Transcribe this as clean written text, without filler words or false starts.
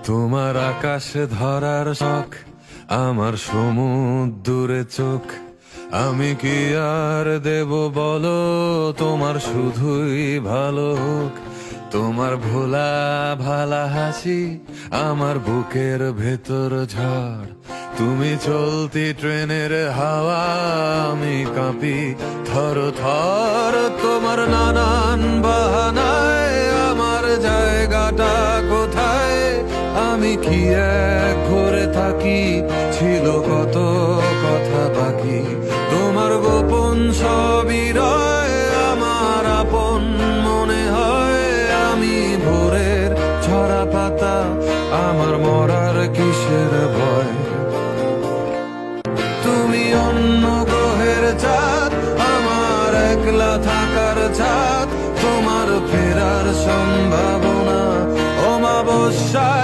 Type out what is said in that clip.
তোমার আকাশে ধরার শখ, আমার সমুদ্রে চোখ। আমি কি আর দেব বলো, তোমার শুধুই ভালো হোক। তোমার ভোলা ভালা হাসি আমার বুকের ভেতর ঝড়। তুমি চলতি ট্রেনের হাওয়া, আমি কাঁপি থর থর। তোমার নানান বাহানায় আমার জায়গাটা কোথায়? আমি কি এক ঘরে থাকি, ছিল কত কথা বাকি। তোমার গোপন সবই রয়, আমার আপন মনে হয়। আমি ভোরের ঝরা পাতা, আমার মরার কিসের ভয়? তুমি অন্য গ্রহের চাঁদ, আমার একলা থাকার ছাদ। তোমার ফেরার সম্ভাবনা অমাবস্যা